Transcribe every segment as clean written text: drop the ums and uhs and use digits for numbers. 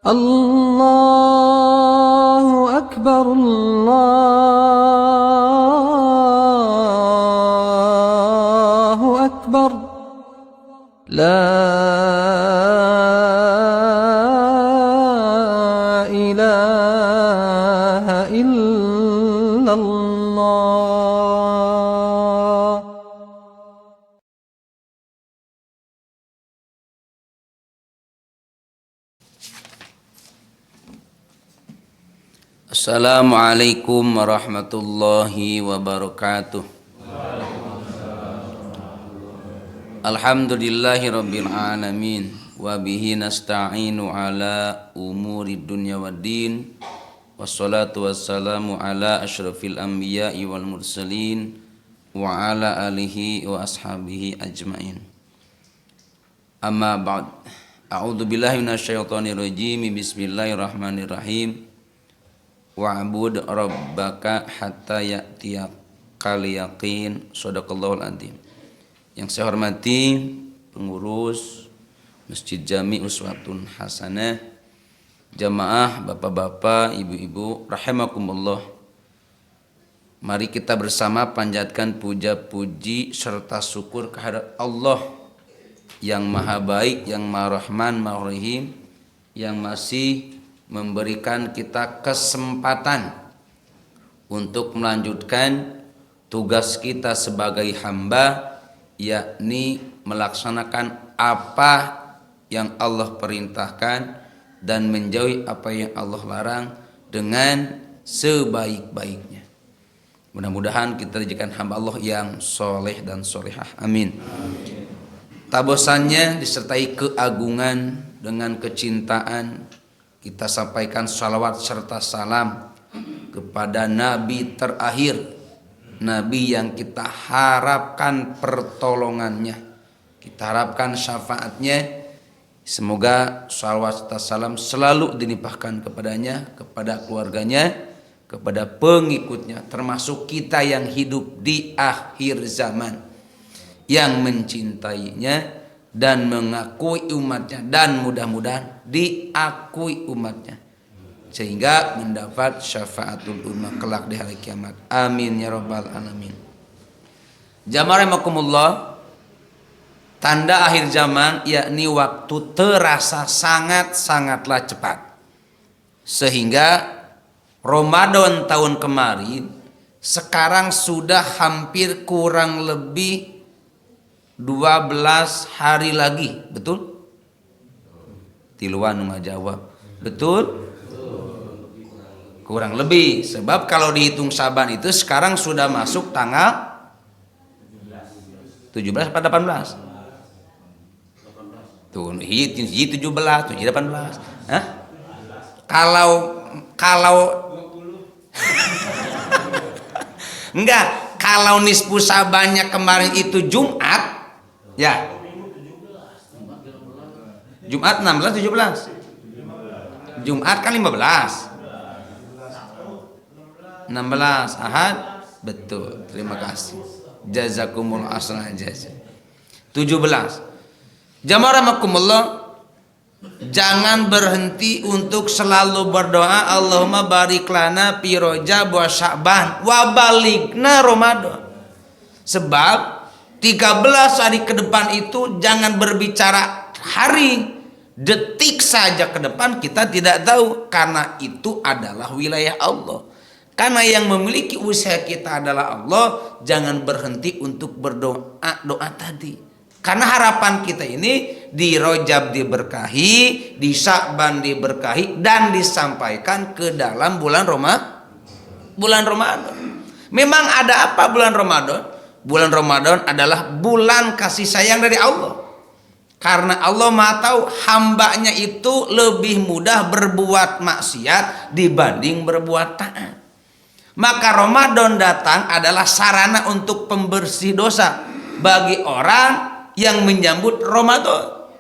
الله أكبر الله أكبر لا إله إلا الله. Assalamualaikum warahmatullahi wabarakatuh. Alhamdulillahi rabbil alamin wa bihi nasta'inu ala umuri dunya waddin, wassalatu wassalamu ala asyrafil anbiya'i wal mursalin wa ala alihi wa ashabihi ajmain. Amma ba'd. A'udzu billahi minasyaitonir rajim. Bismillahirrahmanirrahim. Wa'bud rabbaka hatta ya'tiyakal yaqin. Shadaqallahul adzim. Yang saya hormati pengurus Masjid Jami Uswatun Hasanah, jamaah, bapak-bapak, ibu-ibu, rahimakumullah. Mari kita bersama panjatkan puja-puji serta syukur kehadirat Allah yang Maha Baik, yang Maha Rahman, Maha Rahim, yang masih memberikan kita kesempatan untuk melanjutkan tugas kita sebagai hamba, yakni melaksanakan apa yang Allah perintahkan dan menjauhi apa yang Allah larang dengan sebaik-baiknya. Mudah-mudahan kita dijadikan hamba Allah yang soleh dan solehah. Amin. Tabosannya disertai keagungan dengan kecintaan, kita sampaikan salawat serta salam kepada Nabi terakhir, Nabi yang kita harapkan pertolongannya, kita harapkan syafaatnya. Semoga salawat serta salam selalu dilimpahkan kepadanya, kepada keluarganya, kepada pengikutnya, termasuk kita yang hidup di akhir zaman, yang mencintainya dan mengakui umatnya, dan mudah-mudahan diakui umatnya sehingga mendapat syafaatul ummah kelak di hari kiamat. Amin ya rabbal alamin. Jamaah rahimakumullah, tanda akhir zaman yakni waktu terasa sangat-sangatlah cepat, sehingga Ramadan tahun kemarin sekarang sudah hampir kurang lebih 12 hari lagi, betul? Tiluan ngajawab, betul? Kurang lebih, sebab kalau dihitung Saban itu sekarang sudah masuk tanggal 17 atau 18? Tuh, 17, 18. Hah? Kalau enggak, kalau nisfu Sabannya kemarin itu Jumat, ya. Jumat 16, 17. Jumat kan 15. 16 Ahad, betul. Terima kasih. Jazakumul asra jazaa. 17. Jamaah rahimakumullah, jangan berhenti untuk selalu berdoa, Allahumma barik lana fi Rajab wa Sya'ban wa balighna Ramadan. Sebab 13 hari ke depan itu jangan berbicara hari, detik saja ke depan kita tidak tahu, karena itu adalah wilayah Allah. Karena yang memiliki usaha kita adalah Allah, jangan berhenti untuk berdoa doa tadi. Karena harapan kita ini di Rajab diberkahi, di Sya'ban diberkahi, dan disampaikan ke dalam bulan Ramadan. Memang ada apa bulan Ramadan? Bulan Ramadan adalah bulan kasih sayang dari Allah. Karena Allah Maha tahu hambanya itu lebih mudah berbuat maksiat dibanding berbuat taat. Maka Ramadan datang adalah sarana untuk pembersih dosa bagi orang yang menyambut Ramadan.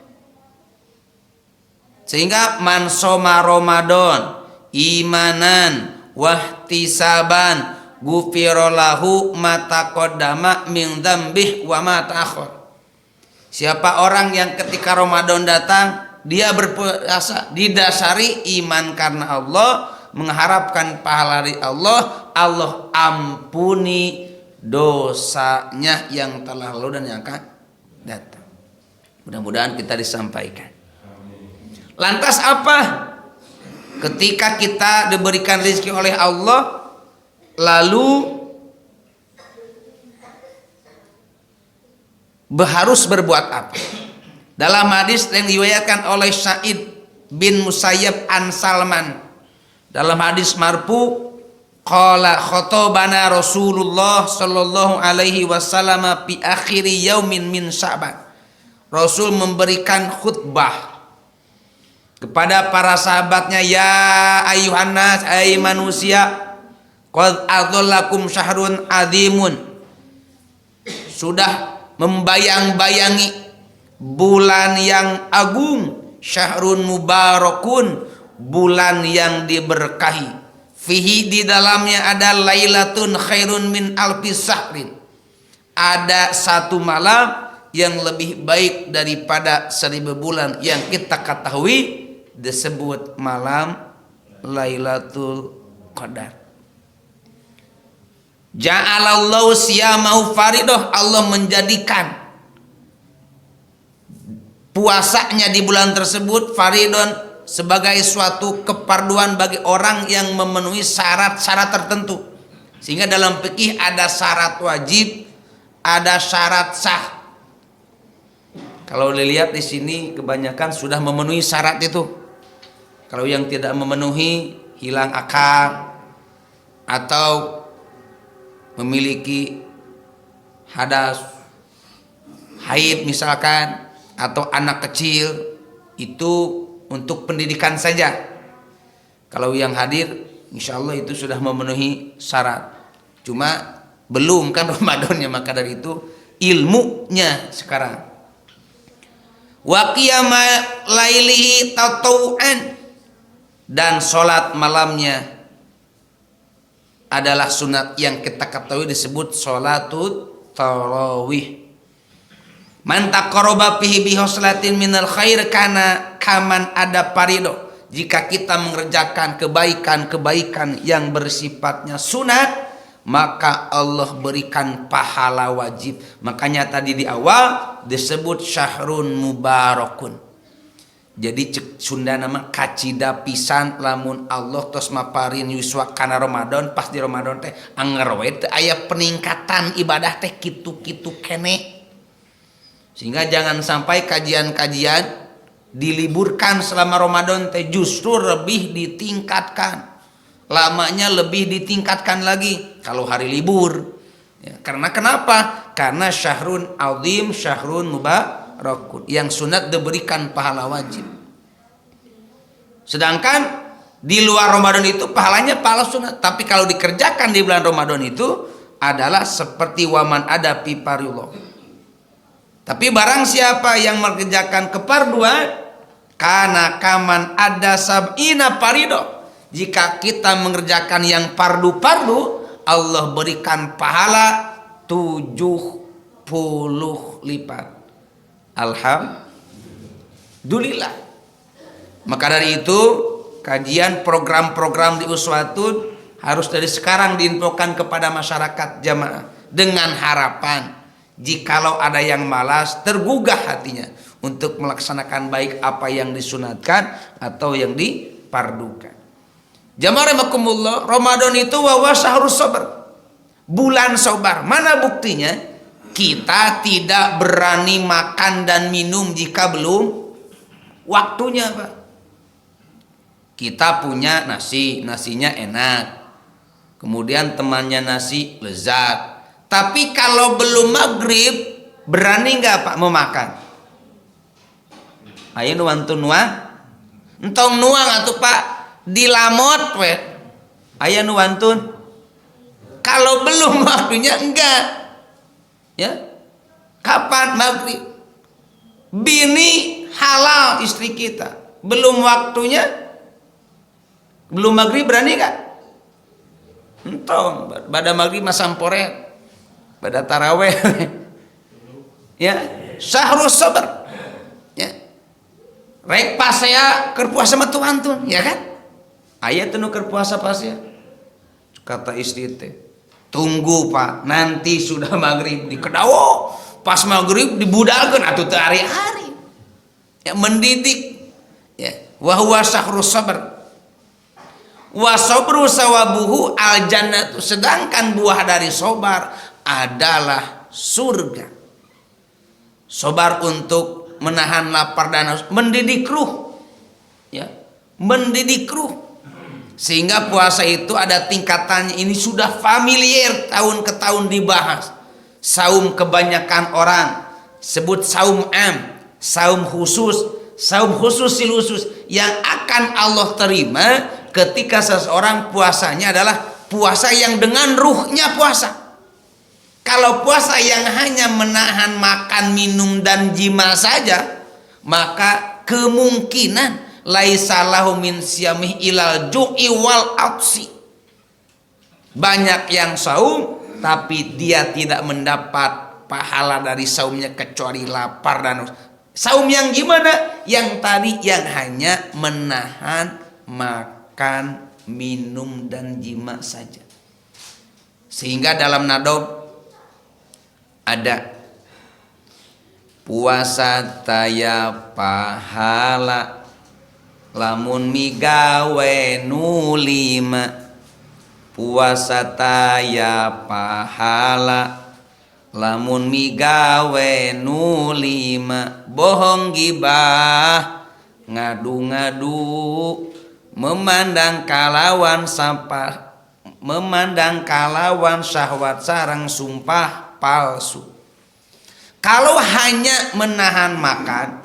Sehingga man soma Ramadan imanan wahtisaban ghufirallahu ma taqaddama min dzambih wa ma ta'akhkhar. Siapa orang yang ketika Ramadan datang dia berpuasa didasari iman karena Allah, mengharapkan pahala dari Allah, Allah ampuni dosanya yang telah lalu dan yang akan datang. Mudah-mudahan kita disampaikan. Lantas apa? Ketika kita diberikan rezeki oleh Allah, lalu harus berbuat apa? Dalam hadis yang diriwayatkan oleh Sa'id bin Musayyab an Salman, dalam hadis marfu, qala khatabana Rasulullah sallallahu alaihi wasallam fi akhiri yaumin min Sya'ban. Rasul memberikan khutbah kepada para sahabatnya, ya ayuhan nas, ay manusia, qad adhallakum syahrun azimun. Sudah membayang-bayangi bulan yang agung, syahrun mubarakun, bulan yang diberkahi. Fihi, di dalamnya ada lailatun khairun min alfi syahrin, ada satu malam yang lebih baik daripada 1000 bulan, yang kita ketahui disebut malam Lailatul Qadar. Ja'alallahu siyamahu faridah, Allah menjadikan puasanya di bulan tersebut faridon, sebagai suatu keparduan bagi orang yang memenuhi syarat-syarat tertentu. Sehingga dalam fikih ada syarat wajib, ada syarat sah. Kalau dilihat di sini kebanyakan sudah memenuhi syarat itu. Kalau yang tidak memenuhi, hilang akal atau memiliki hadas, haid misalkan, atau anak kecil, itu untuk pendidikan saja. Kalau yang hadir, insya Allah itu sudah memenuhi syarat. Cuma belum kan Ramadannya, maka dari itu ilmunya sekarang. Wa qiyama lailihi tatawuan, dan sholat malamnya adalah sunat yang kita ketahui disebut sholatul tarawih. Man taqarraba fihi bi hoslatin minal khair kana kaman ada parido. Jika kita mengerjakan kebaikan-kebaikan yang bersifatnya sunat, maka Allah berikan pahala wajib. Makanya tadi di awal disebut syahrun mubarakun. Jadi cek Sunda nama kacida pisan lamun Allah tos maparin yuswa kana Ramadan, pas di Ramadan teh anger we teh aya peningkatan ibadah teh kitu-kitu keneh. Sehingga jangan sampai kajian-kajian diliburkan selama Ramadan teh, justru lebih ditingkatkan. Lamanya lebih ditingkatkan lagi kalau hari libur. Ya, karena kenapa? Karena syahrun azim, syahrun mubarakun, yang sunat diberikan pahala wajib. Sedangkan di luar Ramadan itu pahalanya pahala sunat, tapi kalau dikerjakan di bulan Ramadan itu adalah seperti waman ada piparullah. Tapi barang siapa yang mengerjakan keparduan, kana kaman ada sab'ina parido, jika kita mengerjakan yang pardu-pardu, Allah berikan pahala 70 lipat. Alhamdulillah. Maka dari itu kajian program-program di Uswatun harus dari sekarang diinfokan kepada masyarakat jamaah, dengan harapan jikalau ada yang malas, tergugah hatinya untuk melaksanakan baik apa yang disunatkan atau yang dipardukan. Jamaah rahimakumullah, Ramadan itu wa syahrus sabar, bulan sabar. Mana buktinya? Kita tidak berani makan dan minum jika belum waktunya, Pak. Kita punya nasi, nasinya enak, kemudian temannya nasi lezat. Tapi kalau belum maghrib, berani nggak Pak mau makan? Ayo nuantun nuang, entong nuang atau Pak dilamot we. Ayo nuantun. Kalau belum waktunya enggak. Ya. Kapan maghrib? Bini halal istri kita, belum waktunya, belum maghrib berani nggak? Entong pada maghrib masamporet, pada taraweh. Ya, syahrus sabar. Ya. rek pas saya keur puasa sama Tuhan tuh, ya kan? Aya teu nu keur puasa pas ya. Kata istri teh, tunggu Pak, nanti sudah maghrib di kedawo, pas maghrib dibudalkeun atuh teu hari-hari. Ya mendidik. Ya, wa huwa syahrus sabr. Wa sabru sawabuhu al jannatu, sedangkan buah dari sabar adalah surga. Sabar untuk menahan lapar dan haus, mendidik ruh, ya, mendidik ruh, sehingga puasa itu ada tingkatannya. Ini sudah familiar, tahun ke tahun dibahas. Saum kebanyakan orang sebut saum am, saum khusus sil khusus yang akan Allah terima ketika seseorang puasanya adalah puasa yang dengan ruhnya puasa. Kalau puasa yang hanya menahan makan, minum, dan jima saja, maka kemungkinan laisa lahu min siyamih ilal ju'i wal atsi. Banyak yang saum tapi dia tidak mendapat pahala dari saumnya kecuali lapar dan saum yang gimana? Yang tadi yang hanya menahan makan, minum, dan jima saja. Sehingga dalam nadab ada puasa taya pahala lamun migawe nulima, puasa taya pahala lamun migawe nulima, bohong gibah ngadu-ngadu, memandang kalawan sampah, memandang kalawan syahwat sareng sumpah palsu. Kalau hanya menahan makan,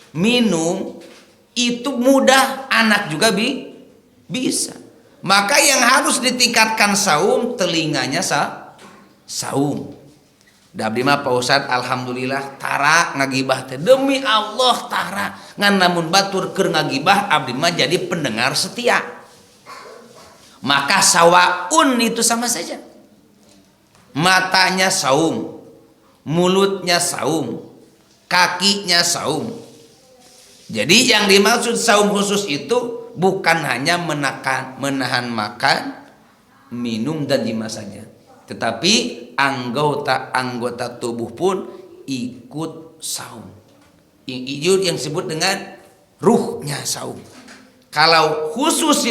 minum, itu mudah, anak juga bisa. Maka yang harus ditingkatkan saum, telinganya saum. Dabdi mah Pak Ustad alhamdulillah tara ngagibah teh, demi Allah tara ngan namun batur keur ngagibah abdi mah jadi pendengar setia. Maka sawaun itu sama saja. Matanya saum, mulutnya saum, kakinya saum. Jadi yang dimaksud saum khusus itu bukan hanya menahan makan, minum, dan jima saja, tetapi anggota tubuh pun ikut saum. Yang disebut dengan ruhnya saum. Kalau khusus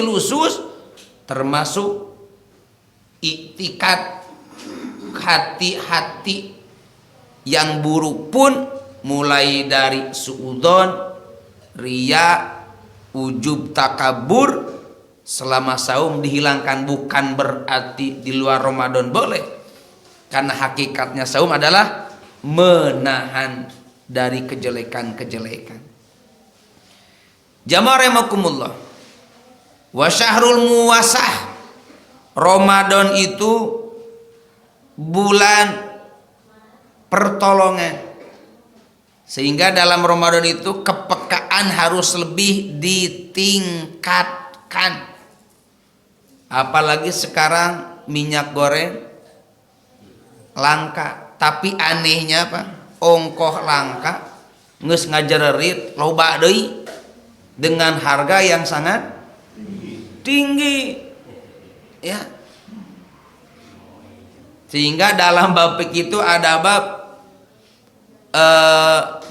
termasuk iktikat hati-hati yang buruk pun, mulai dari suudzon, riya, ujub, takabur, selama saum dihilangkan. Bukan berarti di luar Ramadan boleh, karena hakikatnya saum adalah menahan dari kejelekan-kejelekan. Jamaah rahimakumullah, wa syahrul muwasah, Ramadan itu bulan pertolongan, sehingga dalam Ramadan itu kepekaan harus lebih ditingkatkan. Apalagi sekarang minyak goreng langka, tapi anehnya apa? Ongkoh langka, geus ngajererit loba deui dengan harga yang sangat tinggi, ya. Sehingga dalam bab fikih itu ada bab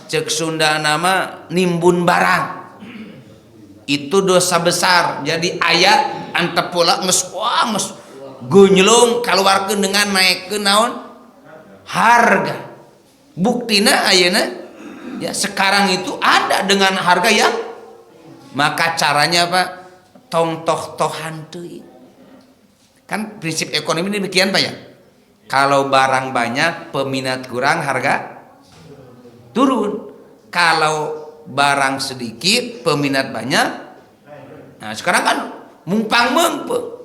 cek Sunda nama nimbun barang, itu dosa besar. Jadi ayat antep pula geus gonjlong kaluarkeun dengan naikkeun naon harga. Buktina ayeuna ya sekarang itu ada dengan harga yang, maka caranya apa? Tong toh-tohan teuing. Kan prinsip ekonomi demikian Pak ya. Kalau barang banyak, peminat kurang, harga turun. Kalau barang sedikit, peminat banyak. Nah sekarang kan mumpang mempeng.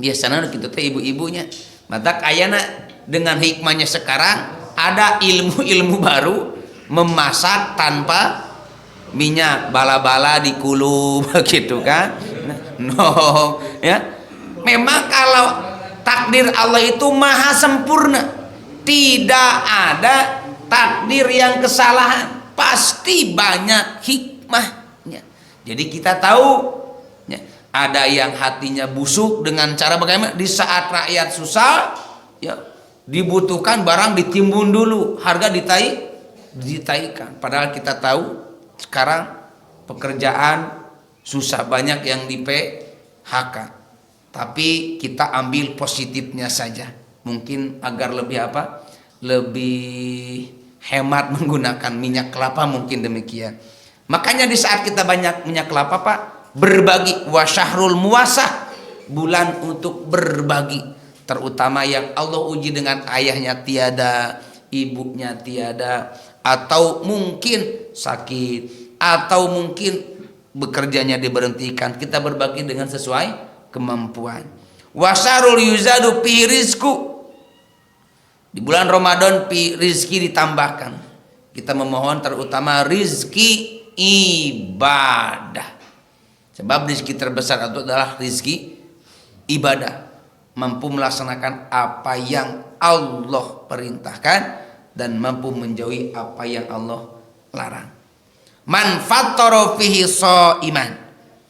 Biasanya gitu teh ibu-ibunya. Mata kayana dengan hikmahnya sekarang ada ilmu-ilmu baru, memasak tanpa minyak, bala-bala dikulum gitu kan. No, ya. Memang kalau takdir Allah itu maha sempurna, tidak ada takdir yang kesalahan, pasti banyak hikmah Jadi kita tahu ya, ada yang hatinya busuk dengan cara bagaimana di saat rakyat susah ya dibutuhkan barang ditimbun dulu, harga ditaikan. Padahal kita tahu sekarang pekerjaan susah, banyak yang di PHK. Tapi kita ambil positifnya saja. Mungkin agar lebih apa? Lebih hemat menggunakan minyak kelapa, mungkin demikian. Makanya di saat kita banyak minyak kelapa Pak, berbagi, wa syahrul muwasah, bulan untuk berbagi, terutama yang Allah uji dengan ayahnya tiada, ibunya tiada, atau mungkin sakit, atau mungkin bekerjanya diberhentikan, kita berbagi dengan sesuai kemampuan. Wa syahrul yuzadu fi rizku, di bulan Ramadan rizki ditambahkan. Kita memohon terutama rizki ibadah. Sebab rizki terbesar itu adalah rizki ibadah. Mampu melaksanakan apa yang Allah perintahkan dan mampu menjauhi apa yang Allah larang. Man fattara fihi shaiman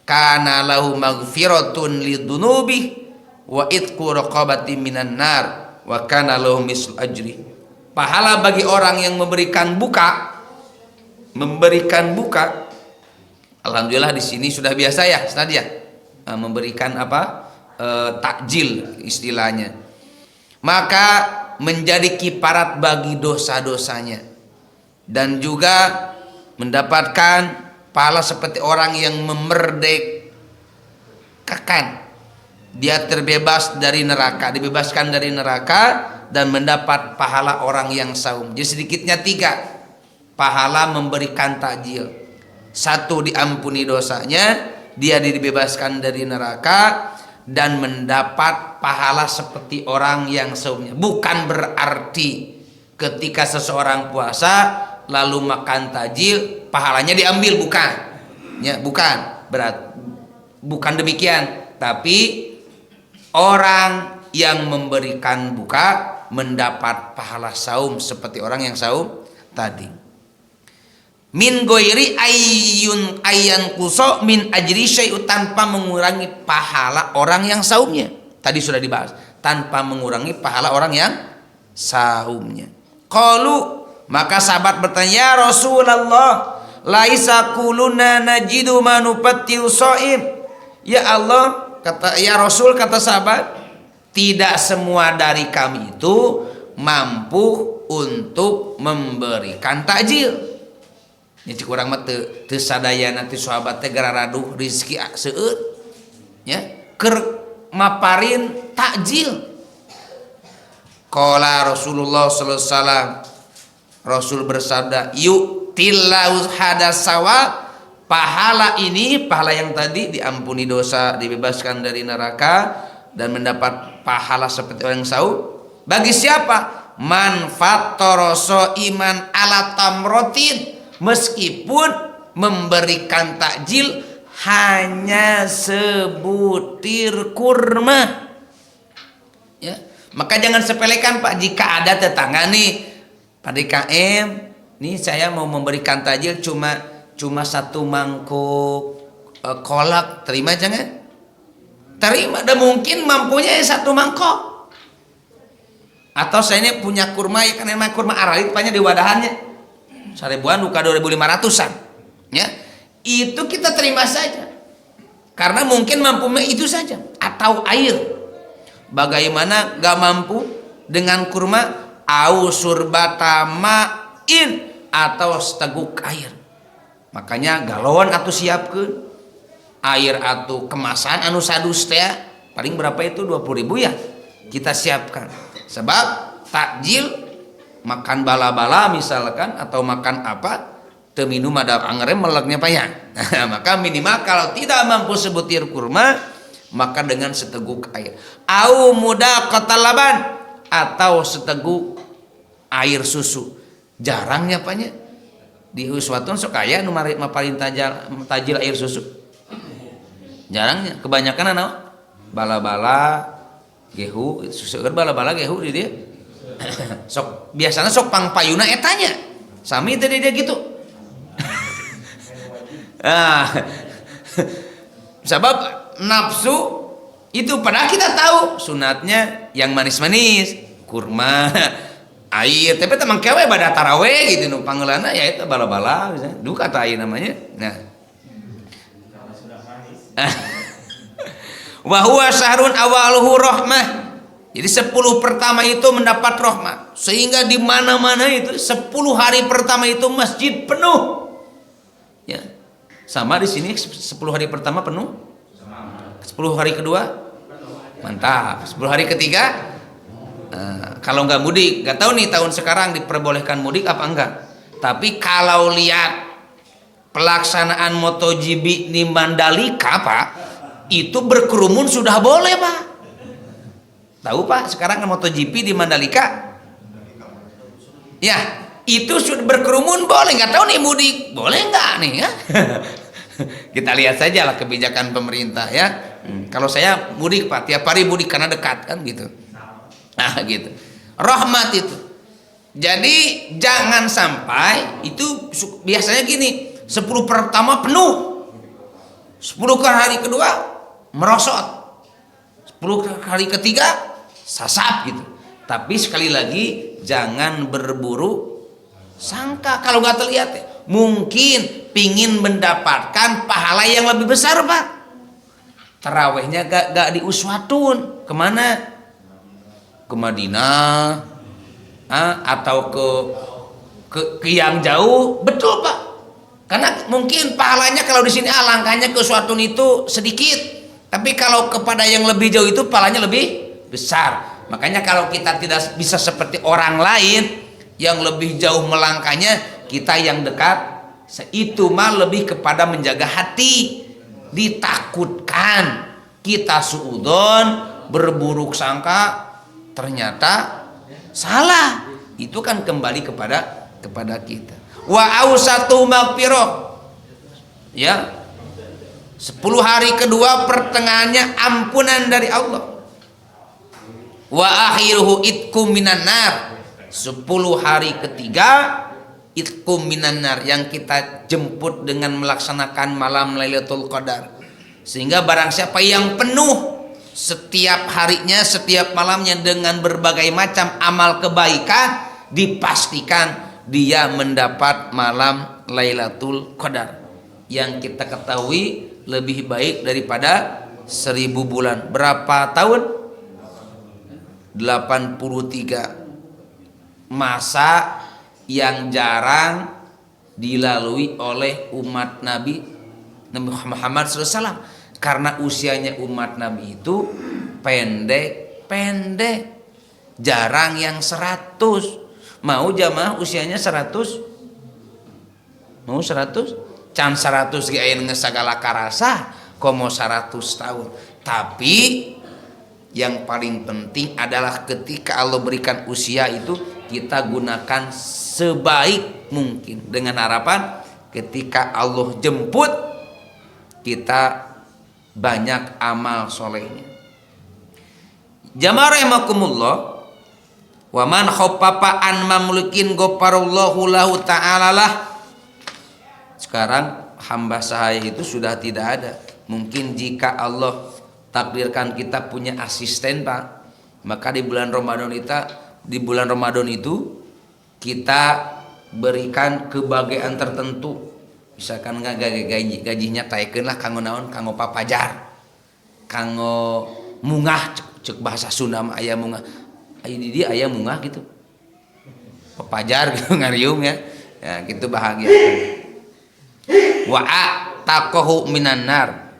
kana lahu maghfiratun lidunubi wa itqu raqabatin minan nar wa kana lahu mislu ajri. Pahala bagi orang yang memberikan buka, alhamdulillah di sini sudah biasa ya Ustaz ya, memberikan apa, takjil istilahnya, maka menjadi kiparat bagi dosa-dosanya dan juga mendapatkan pahala seperti orang yang memerdekakan, dia terbebas dari neraka, dibebaskan dari neraka dan mendapat pahala orang yang saum. Jadi sedikitnya 3 pahala memberikan takjil. 1, diampuni dosanya, dia dibebaskan dari neraka dan mendapat pahala seperti orang yang saumnya. Bukan berarti ketika seseorang puasa lalu makan takjil pahalanya diambil, bukan ya, bukan demikian. Tapi orang yang memberikan buka mendapat pahala saum seperti orang yang saum tadi. Min goiri ayyan kuso min ajri syai'u, tanpa mengurangi pahala orang yang saumnya. Tadi sudah dibahas, tanpa mengurangi pahala orang yang saumnya. Qalu, maka sahabat bertanya, ya Rasulullah, laisa kuluna najidu manufattil shaim. Ya Allah, kata ya Rasul, kata sahabat, tidak semua dari kami itu mampu untuk memberikan takjil. Ini cik urang mah teu sadaya nanti sahabat teh gara raduh rezeki seueur ya keur maparin takjil. Qala Rasulullah sallallahu alaihi wasallam, Rasul bersabda, yu'tillahu hadasawa, pahala ini, pahala yang tadi diampuni dosa, dibebaskan dari neraka dan mendapat pahala seperti orang yang saum. Bagi siapa? Man fattara shaiman ala tamrotin, meskipun memberikan takjil hanya sebutir kurma. Ya, maka jangan sepelekan Pak, jika ada tetangga nih, Pak DKM, nih saya mau memberikan takjil cuma 1 mangkuk kolak, terima jangan? Terima, dan mungkin mampunya 1 mangkok. Atau saya ini punya kurma, ya kan emang kurma aralit banyak di wadahannya 1000-an buka 2500-an ya, itu kita terima saja karena mungkin mampunya itu saja. Atau air, bagaimana gak mampu dengan kurma, au surbata ma'in, atau seteguk air, makanya galon atuh siapkeun air atau kemasan anu sadus teh paling berapa itu 20.000 ya kita siapkan. Sebab takjil makan bala-bala misalkan atau makan apa teu minum ada angrem meleknya payah. Maka minimal kalau tidak mampu sebutir kurma maka dengan seteguk air, au muda qatalaban, atau seteguk air susu. Jarangnya apanya di Uswatun sok aya nu maparin tajil air susu. Jarangnya, kebanyakan anak bala-bala gehu, susu bala-bala gehu di dia. Sok biasanya sok pangpayuna etanya. Sami tadi dia gitu. Sebab nafsu itu padahal kita tahu sunatnya yang manis-manis, kurma, air, tapi teman kewe pada taraweh gitu nu pangelana ya itu bala-bala misalnya. Duh kata air namanya. Nah. Wa huwa syahrun awaluhu rahmah. Jadi 10 pertama itu mendapat rahmat. Sehingga di mana-mana itu 10 hari pertama itu masjid penuh. Ya. Sama di sini 10 hari pertama penuh. 10 hari kedua mantap. 10 hari ketiga kalau nggak mudik, nggak tahu nih tahun sekarang diperbolehkan mudik apa enggak. Tapi kalau lihat pelaksanaan MotoGP di Mandalika Pak, itu berkerumun sudah boleh Pak. Tahu Pak sekarang MotoGP di Mandalika? Ya. Itu sudah berkerumun boleh, nggak tahu nih mudik boleh nggak nih ya. Kita lihat saja lah kebijakan pemerintah ya. Kalau saya mudik Pak, tiap hari mudik karena dekat kan gitu. Nah gitu, rahmat itu. Jadi jangan sampai itu biasanya gini, 10 pertama penuh, 10 hari kedua merosot, 10 hari ketiga sasap gitu. Tapi sekali lagi jangan berburu sangka kalau nggak terlihat ya. Mungkin pingin mendapatkan pahala yang lebih besar Pak. Tarawehnya gak di Uswatun, kemana? Ke Madinah, atau ke yang jauh, betul Pak. Karena mungkin pahalanya kalau di sini alangkahnya ke Uswatun itu sedikit, tapi kalau kepada yang lebih jauh itu pahalanya lebih besar. Makanya kalau kita tidak bisa seperti orang lain yang lebih jauh melangkahnya, kita yang dekat itu mah lebih kepada menjaga hati. Ditakutkan kita suudon berburuk sangka ternyata salah, itu kan kembali kepada kita. Wa ausatu magfirah ya, 10 hari kedua pertengahannya ampunan dari Allah. Wa akhiruhu itkum minan nar, 10 hari ketiga itkum minan nar, yang kita jemput dengan melaksanakan malam Lailatul Qadar. Sehingga barang siapa yang penuh setiap harinya, setiap malamnya dengan berbagai macam amal kebaikan, dipastikan dia mendapat malam Lailatul Qadar yang kita ketahui lebih baik daripada 1000 bulan. Berapa tahun? 83. Masa yang jarang dilalui oleh umat Nabi Muhammad SAW, karena usianya umat Nabi itu pendek, jarang yang 100. Mau jamaah usianya 100? Mau 100? Can 100 ge aya ngesagala karasa, komo 100 tahun. Tapi yang paling penting adalah ketika Allah berikan usia itu, kita gunakan sebaik mungkin dengan harapan ketika Allah jemput kita banyak amal solehnya. Jamaah rahimakumullah, wa man khaffafa an mamlukin ghafarallahu lahu ta'ala lah. Sekarang hamba sahaya itu sudah tidak ada. Mungkin jika Allah takdirkan kita punya asisten Pak, maka di bulan Ramadan itu kita berikan kebahagiaan tertentu. Misalkan gajinya taikeun lah kanggo naon, kanggo papajar, kanggo mungah, cek bahasa Sunda mah aya mungah. Aya di dia aya mungah gitu. Papajar gitu ngariung ya. Ya gitu bahagia. Wa taqahu minan nar,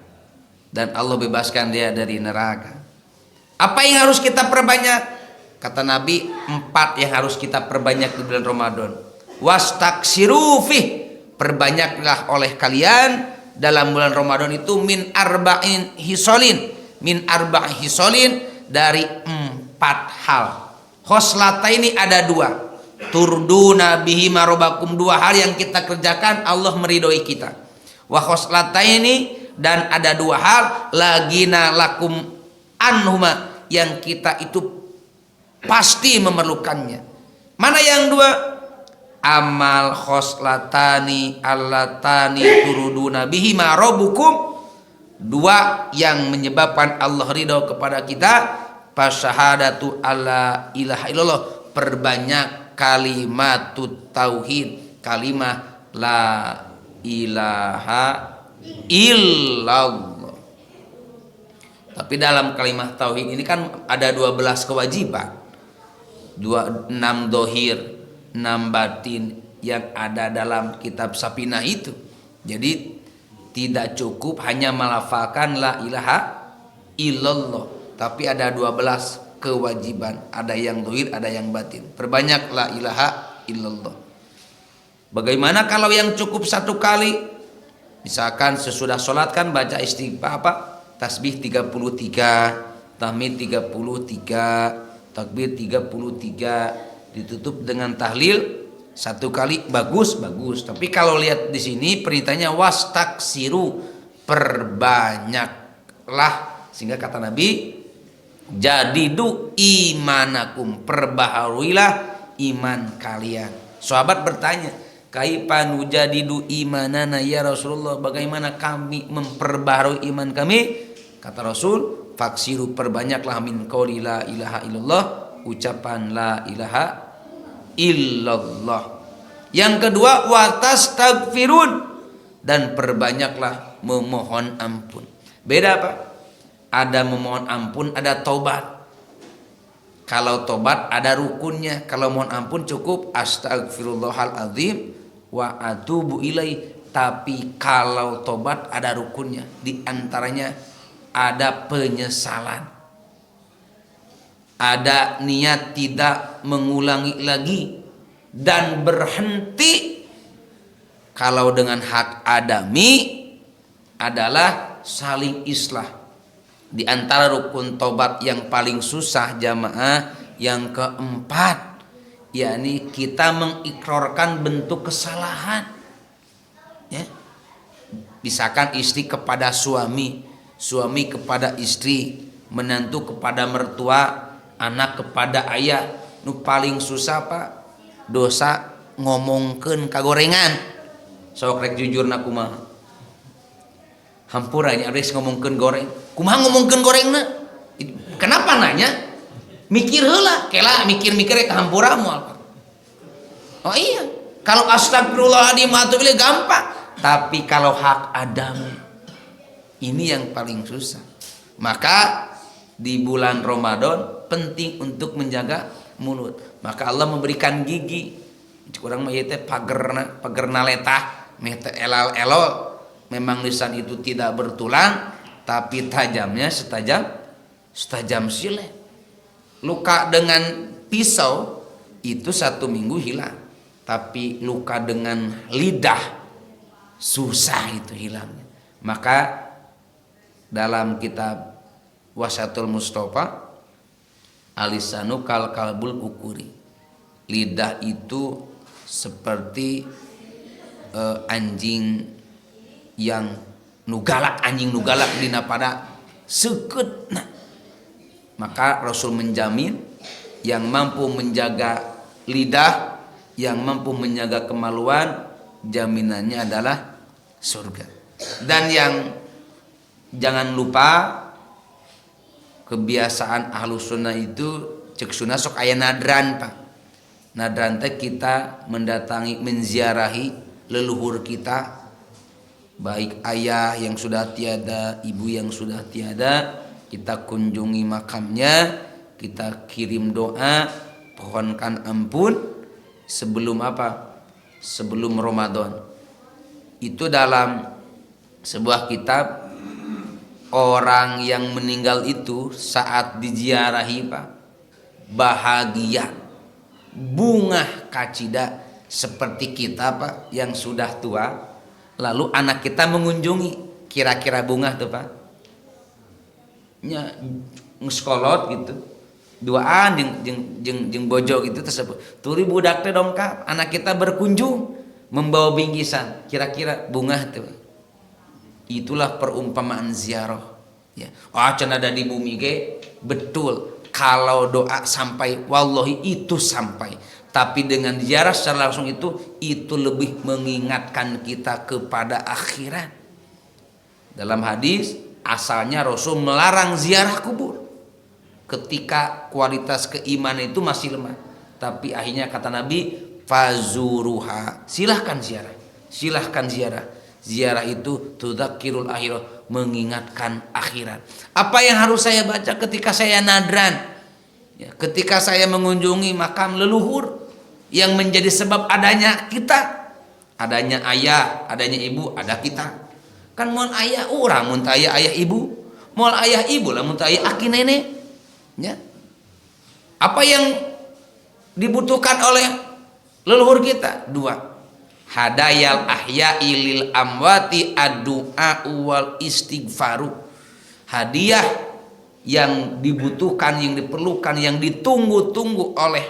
dan Allah bebaskan dia dari neraka. Apa yang harus kita perbanyak? Kata Nabi, 4 yang harus kita perbanyak di bulan Ramadan. Wastaksiru fih, perbanyaklah oleh kalian dalam bulan Ramadan itu min arba'in hisolin, dari 4 hal. Khoslataini ada 2. Turduna bihi marobakum, 2 hal yang kita kerjakan Allah meridhoi kita. Wa khoslataini, dan ada 2 hal lagina lakum anhuma, yang kita itu pasti memerlukannya. Mana yang 2? Amal khoslatani allatani turuduna bihi ma rabbukum Dua yang menyebabkan Allah ridho kepada kita, fasyahadatu alla ilaha illallah, perbanyak kalimatut tauhid, kalimah la ilaha illallah. Tapi dalam kalimat tauhid ini kan ada 12 kewajiban. 6 dohir, 6 batin yang ada dalam kitab Sapinah itu. Jadi tidak cukup hanya melafalkan la ilaha illallah, tapi ada 12 kewajiban, ada yang dohir, ada yang batin. Perbanyak la ilaha illallah. Bagaimana kalau yang cukup satu kali? Misalkan sesudah sholat kan baca istighfar tasbih 33, tahmid 33, takbir 33, ditutup dengan tahlil satu kali, bagus. Tapi kalau lihat di sini perintahnya wastaksiru, perbanyaklah, sehingga kata Nabi jadidu imanakum, perbaharuilah iman kalian. Sahabat bertanya, kaifa nujadidu imanana ya Rasulullah, bagaimana kami memperbaharui iman kami? Kata Rasul, faksiru, perbanyaklah min qauli la ilaha illallah, ucapan la ilaha illallah. Yang kedua, watastagfirun, dan perbanyaklah memohon ampun. Beda apa? Ada memohon ampun, ada tobat. Kalau tobat ada rukunnya, kalau mohon ampun cukup astagfirullahal azim wa atubu ilaih. Tapi kalau tobat ada rukunnya, di antaranya ada penyesalan, ada niat tidak mengulangi lagi, dan berhenti. Kalau dengan hak adami adalah saling islah. Di antara rukun tobat yang paling susah jamaah yang keempat, yakni kita mengikrarkan bentuk kesalahan, ya. Misalkan istri kepada suami, suami kepada istri, menantu kepada mertua, anak kepada ayah. Nu paling susah Pak, dosa ngomongkeun kagorengan. Sok rek jujur na kumaha? Hampura nya abis ngomongkeun goreng. Kumaha ngomongkeun gorengna? Kenapa nanya? Mikir heula, kela mikir-mikir ka hampura moal. Oh iya, kalau astagfirullahaladzim atuh gampang, tapi kalau hak adami ini yang paling susah. Maka di bulan Ramadan penting untuk menjaga mulut. Maka Allah memberikan gigi. Kurang mah ieu teh pagerna letah, meh teh elal-elol. Memang lisan itu tidak bertulang, tapi tajamnya setajam silet. Luka dengan pisau itu 1 minggu hilang, tapi luka dengan lidah susah itu hilangnya. Maka dalam kitab Wasyatul Mustafa, alisanu kal kalbul ukuri, lidah itu seperti anjing yang nugalak, anjing nugalak dina pada seukeut. Nah, maka Rasul menjamin yang mampu menjaga lidah, yang mampu menjaga kemaluan, jaminannya adalah surga. Dan yang jangan lupa kebiasaan ahlus sunnah itu cek sunnah sok aya nadran Pak. Nadran teh kita mendatangi, menziarahi leluhur kita, baik ayah yang sudah tiada, ibu yang sudah tiada, kita kunjungi makamnya, kita kirim doa, pohonkan ampun sebelum apa? Sebelum Ramadan. Itu dalam sebuah kitab, orang yang meninggal itu saat diziarahi Pak, bahagia, bunga kacida seperti kita Pak yang sudah tua. Lalu anak kita mengunjungi, kira-kira bunga tuh Pak nya ngeskolot gitu, duaan jeung bojo gitu tersebut. Turi budak teh dongkap, anak kita berkunjung membawa bingkisan, kira-kira bunga tuh. Itulah perumpamaan ziarah, ya. Can ada di bumi ge, betul. Kalau doa sampai, wallahi itu sampai. Tapi dengan ziarah secara langsung itu lebih mengingatkan kita kepada akhirat. Dalam hadis asalnya Rasul melarang ziarah kubur ketika kualitas keimanan itu masih lemah. Tapi akhirnya kata Nabi, fazuruha, silahkan ziarah, silahkan ziarah. Ziarah itu tudzakirul akhirat, mengingatkan akhirat. Apa yang harus saya baca ketika saya nadran? Ya, ketika saya mengunjungi makam leluhur yang menjadi sebab adanya kita, adanya ayah, adanya ibu, ada kita. Kan mun ayah orang, mun ayah ibu, mun ayah ibu lah, mun ayah aki nenek. Ya. Apa yang dibutuhkan oleh leluhur kita? Dua. Hadayal ahya'i lil amwati ad-du'a wal istighfaru. Hadiah yang dibutuhkan, yang diperlukan, yang ditunggu-tunggu oleh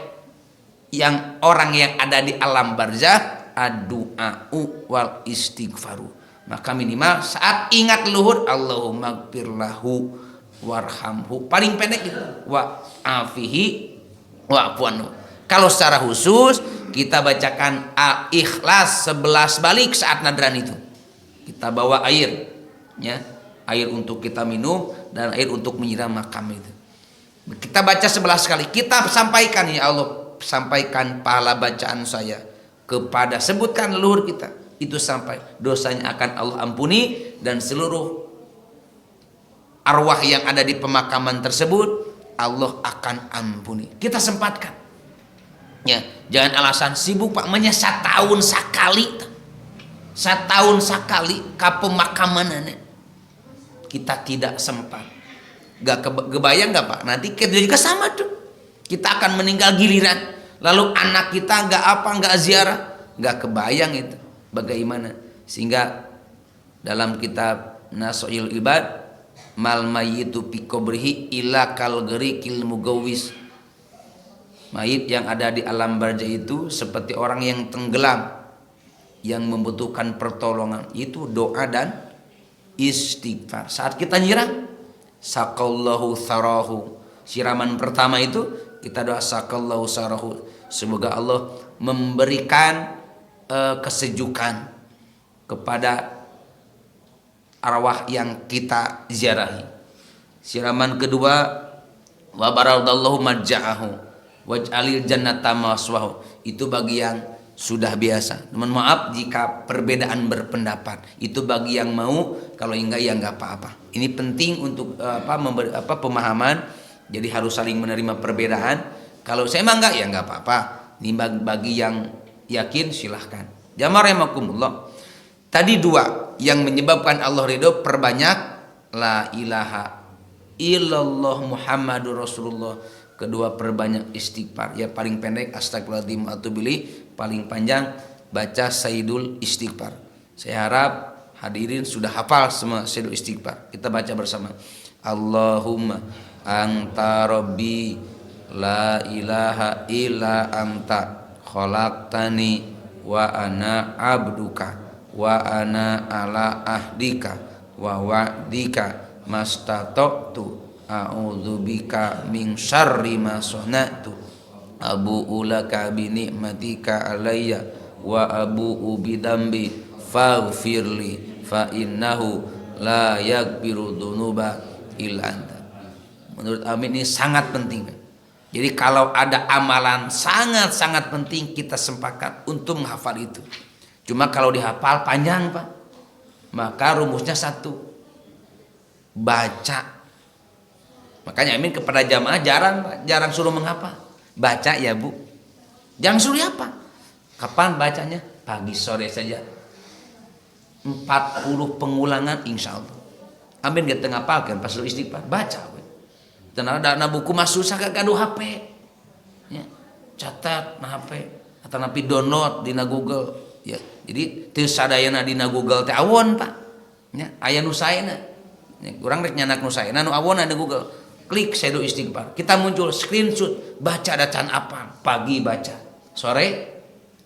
yang orang yang ada di alam barzah, ad-du'a wal istighfaru. Maka minimal saat ingat leluhur, Allahumma gfirlahu warhamhu, paling pendek itu, wa afihi wa afuanhu. Kalau secara khusus kita bacakan Al-Ikhlas 11 balik saat nadran itu. Kita bawa air, ya, air untuk kita minum dan air untuk menyiram makam itu. Kita baca 11 kali. Kita sampaikan, ya Allah, sampaikan pahala bacaan saya kepada, sebutkan leluhur kita. Itu sampai dosanya akan Allah ampuni dan seluruh arwah yang ada di pemakaman tersebut Allah akan ampuni. Kita sempatkan. Ya, jangan alasan sibuk Pak, menyesat tahun sekali. Setahun sekali ke pemakaman kita tidak sempat. Gak kebayang gak Pak? Nanti kita juga sama tuh. Kita akan meninggal giliran. Lalu anak kita gak ziarah. Gak kebayang itu bagaimana. Sehingga dalam kitab Nasuhil Ibad, mal mayyitu fi qabrihi ila kal gharikil mugawwis. Mayit yang ada di alam barzah itu seperti orang yang tenggelam, yang membutuhkan pertolongan. Itu doa dan istighfar. Saat kita nyiram, sakallahu tharahu, siraman pertama itu kita doa sakallahu tharahu, semoga Allah memberikan kesejukan kepada arwah yang kita ziarahi. Siraman kedua, wa baradallahu marja'ahu waj'alil jannata maswahu, itu bagi yang sudah biasa. Mohon maaf jika perbedaan berpendapat, itu bagi yang mau, kalau enggak ya enggak apa-apa. Ini penting untuk pemahaman. Jadi harus saling menerima perbedaan. Kalau saya mah enggak ya enggak apa-apa. Ini bagi yang yakin silahkan. Jamaah rahimakumullah. Tadi dua yang menyebabkan Allah ridho, perbanyak la ilaha illallah Muhammadur Rasulullah. Kedua, perbanyak istighfar. Ya, paling pendek astagfirullahaladzim atubilih, paling panjang baca sayyidul istighfar. Saya harap hadirin sudah hafal semua sayyidul istighfar. Kita baca bersama. Allahumma anta rabbi la ilaha illa anta khalaqtani wa ana abduka wa ana ala ahdika wa wa'dika mastata'tu a'udzubika min syarri ma sana'tu abu'u laka bi ni'matika alayya wa abu'u bi dambi faghfirli fa innahu la yaghfiru dzunuba illa anta. Menurut Amin ini sangat penting. Jadi kalau ada amalan sangat-sangat penting, kita sepakat untuk menghafal itu. Cuma kalau dihafal panjang Pak, maka rumusnya satu, baca. Makanya Amin kepada jamaah jarang suruh menghafal. Baca ya Bu, jangan suruh apa. Kapan bacanya? Pagi sore saja, 40 pengulangan insya Allah. Amin gak tengah hafalkan pas lu istighfar, baca. Dan ada buku masuk susah gaduh HP. Ya, catat na HP atau napi download di Google. Ya, jadi teu sadayana di Google teh awon Pak. Ya, aya nu saena. Ya, urang rek nyanak nu saena nu awon ada Google. Klik sayyidul istighfar. Kita muncul screenshot, baca bacaan apa? Pagi baca, sore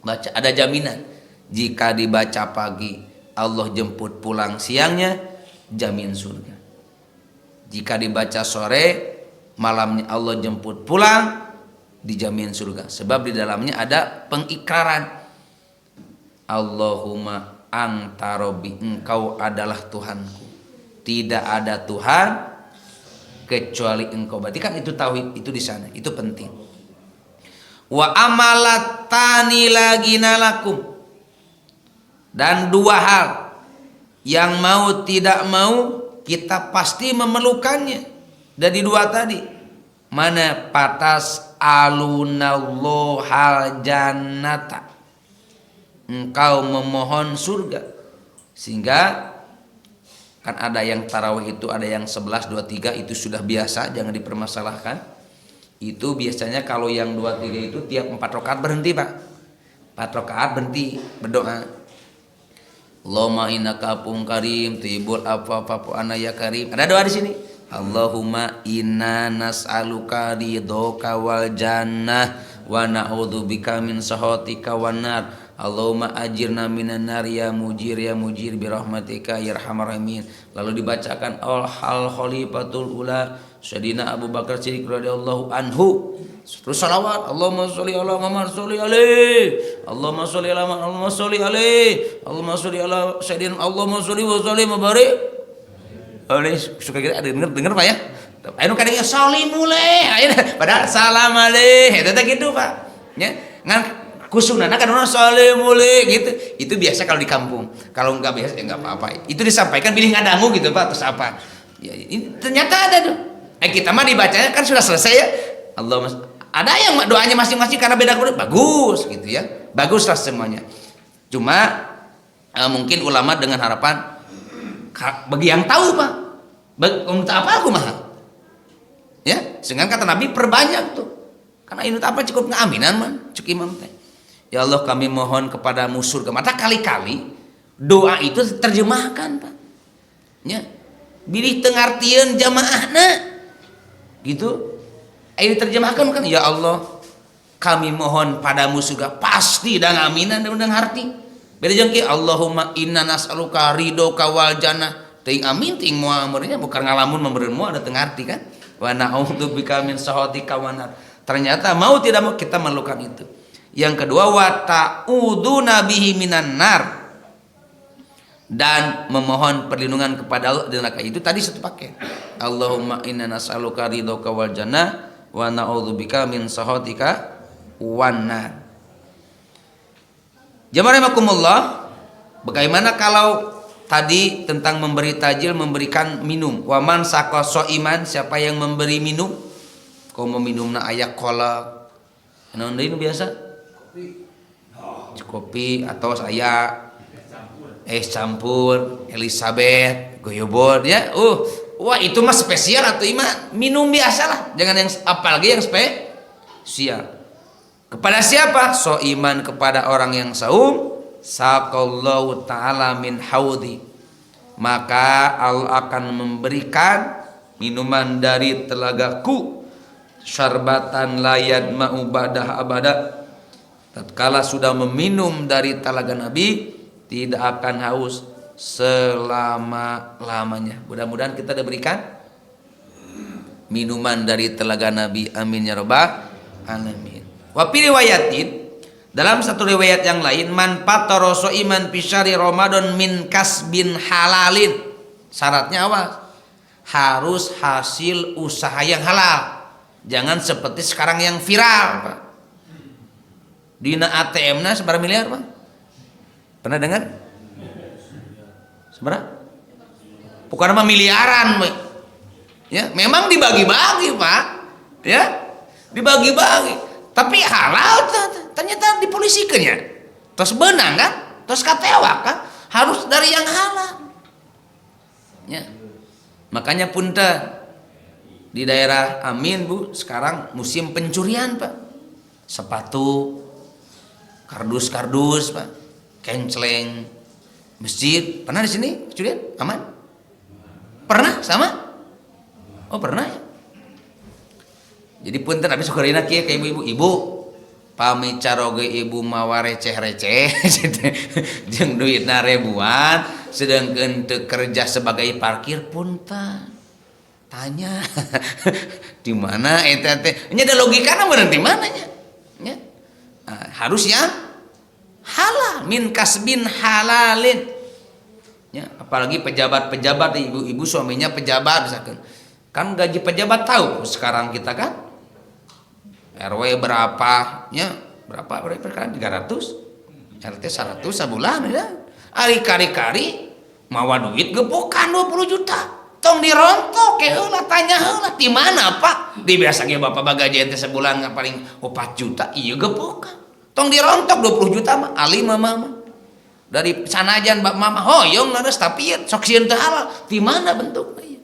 baca. Ada jaminan. Jika dibaca pagi, Allah jemput pulang siangnya, jamin surga. Jika dibaca sore, malamnya Allah jemput pulang, dijamin surga. Sebab di dalamnya ada pengikraran. Allahumma anta rabbi, engkau adalah Tuhanku. tidak ada Tuhan kecuali engkau. Berarti kan itu tauhid, itu di sana, itu penting. Wa amalatani lagina lakum, dan dua hal yang mau tidak mau kita pasti memerlukannya dari dua tadi. Mana patas alunallohal jannata, engkau memohon surga. Sehingga kan ada yang tarawih itu ada yang 11, 2, 3, itu sudah biasa, jangan dipermasalahkan. Itu biasanya kalau yang 2, 3 itu tiap 4 rakaat berhenti Pak. 4 rakaat berhenti berdoa. Allahumma innaka afuwwun karim tuhibbul afwa fa'fu anna ya karim. Ada doa di sini. Allahumma inna nas'aluka ridhoka wal jannah wa na'udzubika min sakhatika wan nar. Allahumma ajirna minan nar ya mujir bi rahmatika ya arhamar rahimin. Lalu dibacakan al khalifatul ula Sayyidina Abu Bakar Siddiq radhiyallahu anhu. Terus salawat, Allahumma sholli ala Muhammad sholli alaihi, Allahumma sholli ala Muhammad, Allahumma sholli alaihi, Allahumma sholli ala Sayyidina, Allahumma sholli wa sallim wa barik. Oleh suka kita ada denger Pak ya. Anu kadang sholli mulai, padahal salam alaihi, eta gitu Pak. Ya, ngan kusunana kan orang sholli mulai gitu. Itu biasa kalau di kampung. Kalau enggak biasa ya enggak apa-apa. Itu disampaikan pilih ngadangu gitu Pak, terus apa? Ya, ini ternyata ada tuh. Kita mah dibacanya kan sudah selesai ya. Allah ada yang doanya masing-masing karena beda kulit bagus gitu ya. Baguslah semuanya. Cuma mungkin ulama dengan harapan bagi yang tahu Pak. Untuk apa aku mah? Ya, sehingga kata Nabi perbanyak tuh. Karena ini apa cukup ngaminan man, cuk imam teh. Ya Allah kami mohon kepadamu surga. Mata kali-kali doa itu terjemahkan Pak. Ya. Bilih tengartieun jamaahna. Gitu. Ini terjemahkan kan ya Allah kami mohon padamu surga, pasti dan aminan dan ngarti. Beda jengki Allahumma inna nas'aluka ridhoka wal jannah. Ting amin ting moal amurnya bukan ngalamun memberi moal ada tengarti kan. Wa na'udzubika min sakhatika wan nar. Ternyata mau tidak mau kita memerlukan itu. Yang kedua wa ta'udzuna bihi minan nar. Dan memohon perlindungan kepada Allah dari neraka. Itu tadi satu paket. Allahumma inna nas'aluka ridhoka wal jannah wa na'udzubika min sakhatika wan nar. Jamaah rahimakumullah, bagaimana kalau tadi tentang memberi tajil, memberikan minum. Waman saqasa iman, siapa yang memberi minum? Kau meminumna aya kolak. Naon deui nu biasa? Kopi atau saya es campur, Elizabeth, goyobot ya. Wah itu mah spesial atau iman minum biasa lah. Jangan yang apalagi yang spesial. Kepada siapa? So iman kepada orang yang saum. Saqallahu ta'ala min haudi. Maka Allah akan memberikan minuman dari telagaku. Syarbatan layad ma'ubadah abada. Tatkala sudah meminum dari telaga Nabi, tidak akan haus selama-lamanya. Mudah-mudahan kita diberikan minuman dari telaga Nabi. Amin ya rabbal alamin. Wa fi riwayatin, dalam satu riwayat yang lain, man fatara shaiman fi syahri Ramadan min kasbin halalin. Syaratnya apa? Harus hasil usaha yang halal. Jangan seperti sekarang yang viral, Pak. Dina ATM-na seberapa miliar, Pak? Pernah dengar? Seberapa? Bukan nama miliaran, Pak. Ya, memang dibagi-bagi, Pak. Ya, dibagi-bagi. Tapi halal ternyata dipolisikannya. Terus benang kan? Terus katewa kan? Harus dari yang halal. Ya. Makanya punten di daerah Amin Bu, sekarang musim pencurian Pak. Sepatu, kardus-kardus Pak, kenceleng, masjid. Pernah di sini pencurian? Aman? Pernah sama? Oh pernah ya. Jadi punten abis sukarina kieu ke ibu-ibu pami caroge ibu mawa receh-receh jeung duitna ribuan sedangkeun teu kerja sebagai parkir punten tanya di mana eta teh nya ada logikana bener di mananya nya harus yang halal min kasbin halalin Ya, apalagi pejabat-pejabat, ibu-ibu suaminya pejabat misalkan. Kan gaji pejabat tahu sekarang kita kan RW berapa, ya berapa kan 300, RT 100 sebulan ya. Ari kari-kari mawa duit gepokan 20 juta. Tong dirontok heula tanya heula di mana Pak? Di biasa ge Bapak bagaji ente sebulan paling 4 juta. Iya gepokan. Tong dirontok 20 juta mah ali mama mah. Dari sanajan bab mama hoyong leres tapi ya sok sieun teu halal. Di mana bentuknya?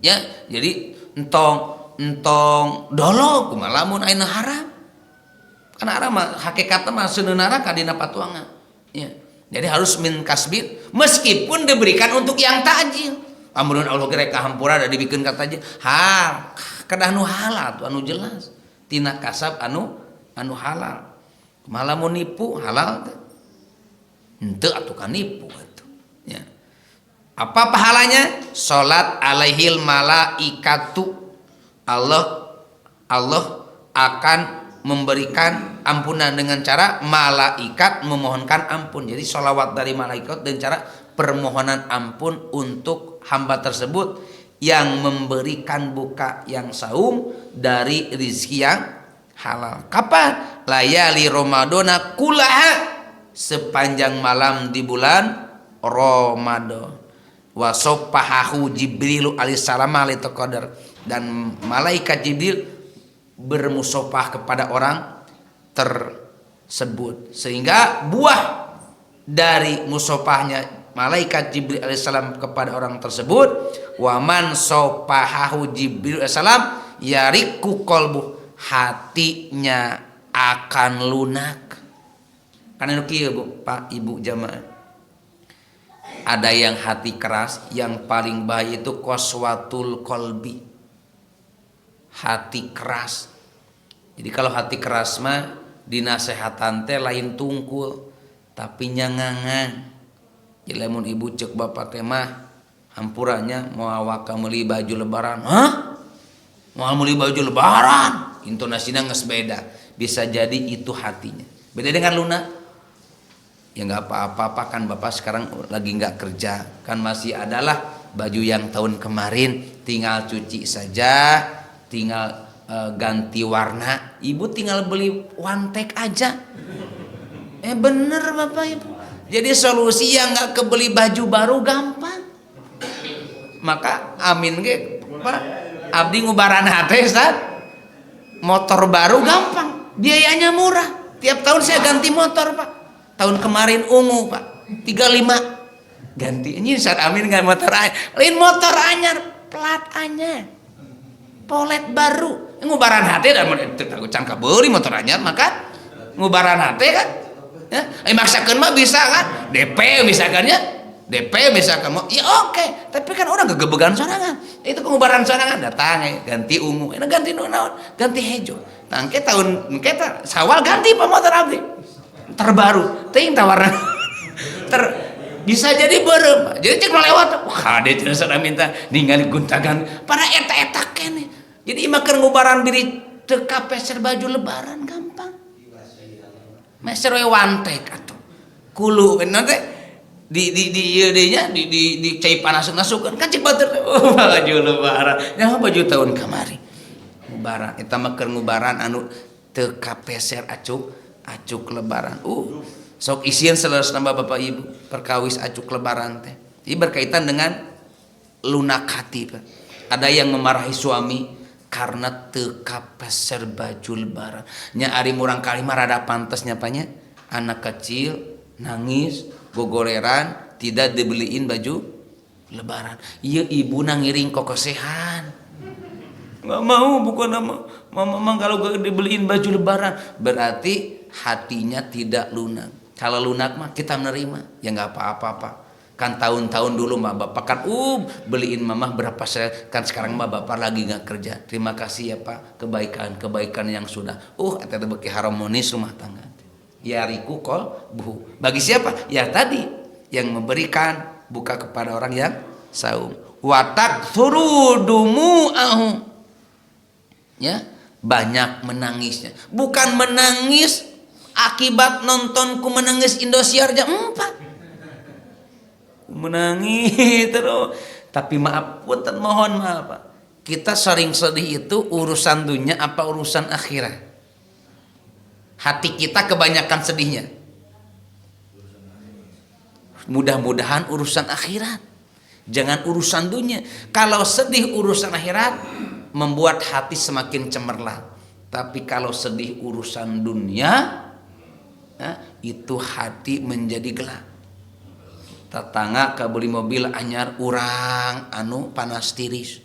Ya, jadi entong dolo kumaha lamun ayeuna haram. Karena haram mah hakikatna mah seuneunaran ka dina patuangan. Ya. Jadi harus min kasbir meskipun diberikan untuk yang tajil. Amun Allah ge rek hampura da dibikeun ka tajil. Kedah nu halal tuh anu jelas. Tina kasab anu halal. Kumaha lamun nipu halal teh? Henteu atuh kan nipu atuh. Ya. Apa pahalanya? Salat alaihil malaikatu. Allah akan memberikan ampunan dengan cara malaikat memohonkan ampun. Jadi sholawat dari malaikat dengan cara permohonan ampun untuk hamba tersebut yang memberikan buka yang saum dari rizki yang halal. Kapan? Layali Ramadana kulaha, sepanjang malam di bulan Ramadan. Wasopahahu Jibril alaihissalam alaihi qadar, dan malaikat Jibril bermusofah kepada orang tersebut, sehingga buah dari musofahnya malaikat Jibril alaihissalam kepada orang tersebut, waman sopahahu Jibril alaihissalam yariku kolbu, hatinya akan lunak. Karena itu Bu, Pak Ibu jamaah, ada yang hati keras, yang paling bahaya itu qaswatul qalbi, hati keras. Jadi kalau hati keras mah dinasehatan teh lain tungkul tapi nyangangan. Jadi lamun ibu cek bapak teh mah hampuranya mau awak meuli baju lebaran. Hah? Mau meuli baju lebaran? Intonasinya geus beda. Bisa jadi itu hatinya. Beda dengan lunak. Ya nggak apa-apa kan bapak sekarang lagi nggak kerja, kan masih adalah baju yang tahun kemarin tinggal cuci saja, tinggal ganti warna, ibu tinggal beli one take aja. Bener bapak ibu. Jadi solusi yang nggak kebeli baju baru gampang. Maka amin ge Pak, abdi ngubaran hate Ustaz. Motor baru gampang, biayanya murah. Tiap tahun saya ganti motor Pak. Tahun kemarin ungu Pak 35 ganti. Ini saat amin nggak motor anyar, lain motor anyar, plat anyar, polet baru, ngubaran hati dan cangka beri motor anyar, maka ngubaran hati kan ya, maksakan mah bisa kan, DP misalkan ya, DP misalkan mau ya oke. Tapi kan orang gegebegan sorangan, itu pengubaran sorangan datang ganti ungu, ganti naon, ganti hijau. Nah kita tahun kita sawal ganti pemotor abdi terbaru, ting tawaran bisa jadi berem, jadi cek melewat, wah dia tidak sadar minta ningali guntagan para eta kene. Jadi makan ngubaran diri teka peser baju lebaran gampang, meser we wantek atau kulu nanti di cai panas nasukan kan cek bater baju lebaran, yang baju tahun kemari ngubaran, kita makan ngubaran anu teka peser acuk lebaran. Sok isian selaras nambah bapak ibu perkawis acuk lebaran teh. Ini berkaitan dengan lunak hati Pak. Ada yang memarahi suami karena teka peser baju lebaran. Nya ari murang kali mah rada pantes nyapanya. Anak kecil nangis gogoreran tidak dibeliin baju lebaran. Iya ibu nangiring kokosehan. Nggak mau, bukan mama kalau gak dibeliin baju lebaran berarti hatinya tidak lunak. Kalau lunak mah kita menerima, ya nggak apa-apa. Kan tahun-tahun dulu mah bapak kan beliin mama berapa saya, kan sekarang mah bapak lagi nggak kerja. Terima kasih ya Pak, kebaikan yang sudah. Eta beki harmonis rumah tangga. Ya riku kol buhu. Bagi siapa? Ya tadi yang memberikan buka kepada orang yang saum. Watak surudumu ahu. Ya, banyak menangisnya. Bukan menangis akibat nontonku menangis Indosiar jam 4. menangis terus. Tapi maaf, punten mohon maaf Pak. Kita sering sedih itu urusan dunia apa urusan akhirat? Hati kita kebanyakan sedihnya. Mudah-mudahan urusan akhirat. Jangan urusan dunia. Kalau sedih urusan akhirat, membuat hati semakin cemerlang. Tapi kalau sedih urusan dunia, itu hati menjadi gelap. Tetangga ke beli mobil anyar, urang anu panas tiris.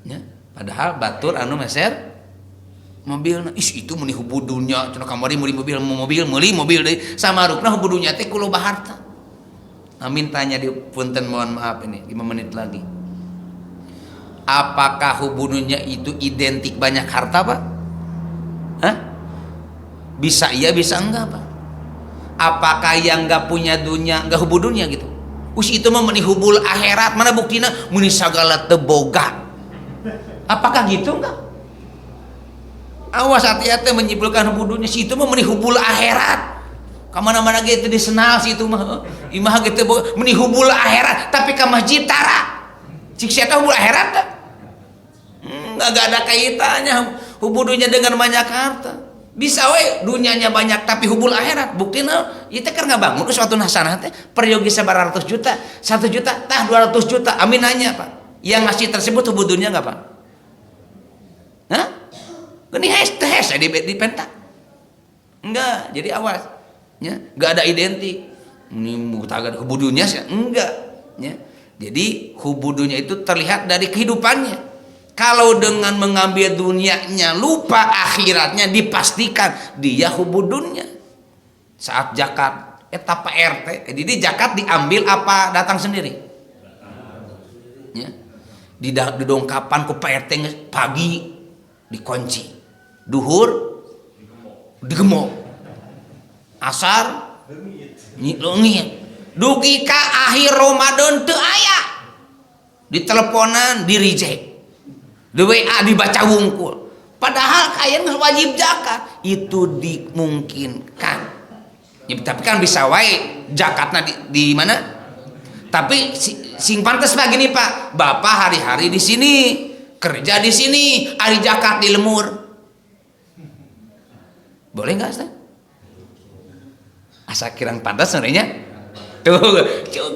Ya, padahal batur anu meser mobil, itu meuni hubudunya, cenah kamari meuli mobil deui samarukna hubudunya teh ku loba harta. Amin tanya di punten mohon maaf ini 5 menit lagi. Apakah hubudunya itu identik banyak harta, Pak? Hah? Bisa iya, bisa enggak, Pak? Apakah yang enggak punya dunia, enggak hubudunya gitu? Us itu mah meuni hubul akhirat, mana buktina meuni sagala teu boga. Apakah gitu enggak? Awas hati-hati menyimpulkan hubudunya, si itu mah meuni hubul akhirat. Kamana-mana gitu disenal si itu mah. Imah gitu meuni hubul akhirat, tapi ka masjid tara. Cik sia hubul akhirat dah. Enggak ada kaitannya hubudunya dengan banyak harta. Bisa we dunianya banyak tapi hubul akhirat. Buktina ieu teh keur ngabangun suatu hasanah teh peryogi 100 juta, 1 juta, tah 200 juta. Amin nanya, Pak. Yang ngasih tersebut hubudunya enggak, Pak? Hah? Gini hes di pentak. Enggak, jadi awas. Ya, enggak ada identik. Ini mutaga hubudunya sih enggak, ya. Jadi hubudunya itu terlihat dari kehidupannya. Kalau dengan mengambil dunianya lupa akhiratnya, dipastikan dia hubudunnya. Saat zakat eta Pak RT, jadi zakat diambil apa datang sendiri? Ya. Didongkapan ku Pak RT pagi dikunci, duhur digemok, asar leungit, dugi ka akhir Ramadan teu aya, diteleponan di reject, di WA dibaca wungkul, padahal kayaknya wajib zakat itu dimungkinkan ya, tapi kan bisa wae zakatnya di mana, tapi sing pantes Pak gini Pak, Bapak hari-hari di sini kerja di sini, hari zakat di lemur, boleh nggak Ustaz? Asa kirang pantas sebenarnya tuh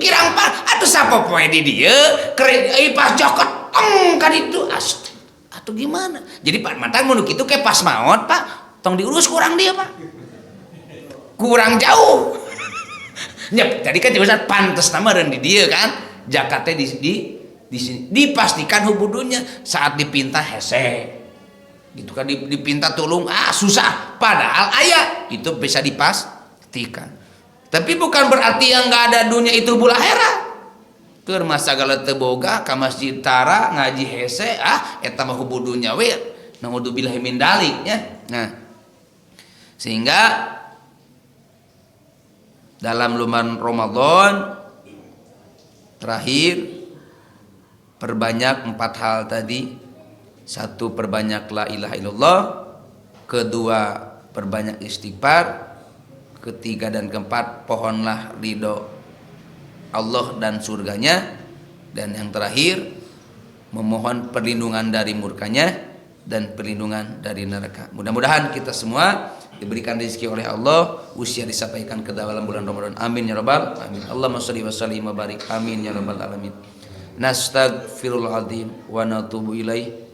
kirang pantas atuh sapa poe di dieu kerja pas zakat kan itu atau gimana? Jadi Pak mantan mun kitu ke pas maot Pak tong diurus kurang dia Pak, kurang jauh. Ya tadi kan Ustaz pantes nama dan di dia kan zakatnya di sini dipastikan hubudunya saat dipinta hese gitu kan, dipinta tolong susah padahal ayat itu bisa dipastikan, tapi bukan berarti yang nggak ada dunia itu hubul akhirat. Keur masagala teu boga ka masjid tara ngaji hese eta mah hubudunya we naudzubillahi min dalik ya. Nah sehingga dalam bulan Ramadan terakhir perbanyak 4 hal tadi. 1, perbanyak la ilaha illallah. 2, perbanyak istighfar. 3 dan 4, pohonlah ridho Allah dan surganya. Dan yang terakhir, memohon perlindungan dari murkanya dan perlindungan dari neraka. Mudah-mudahan kita semua diberikan rezeki oleh Allah, usia disampaikan ke dalam bulan Ramadan. Amin ya rabbal alamin. Allahumma shalli wa sallim wa barik. Amin ya rabbal alamin. Nastaghfirullahaladzim wa natubu ilaih.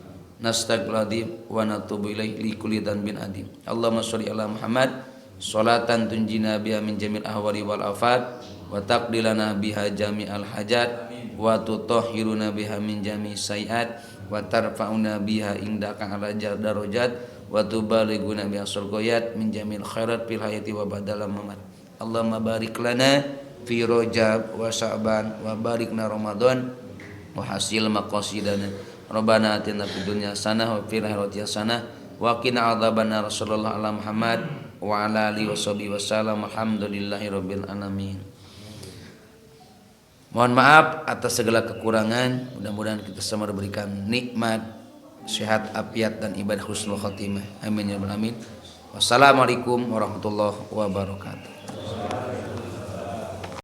Nastaghfirullahaladzim wa natubu ilaih li kulli dhanbin adim. Allahumma sholli ala Muhammad sholatan tunjina biha min jamil ahwali wal afat wa taqdilana biha jami'al hajat wa tutahhiruna biha min jami' sayiat wa tarfa'una biha indaka ala darajat wa tubalighuna biha surqayat min jamil khairat fil hayati wa badal mamat. Allahumma barik lana fi Rajab wa Sya'ban wa barikna Ramadan wa hasil maqasidana. Rabbana atina fid dunya hasanah wa fil akhirati hasanah wa qina adzabannar. Rasulullah ala Muhammad wa ala alihi washabihi wasallam. Alhamdulillahirabbil alamin. Mohon maaf atas segala kekurangan. Mudah-mudahan kita semua diberikan nikmat, sehat, afiat dan ibadah husnul khotimah. Amin ya rabbal alamin. Wassalamualaikum warahmatullahi wabarakatuh.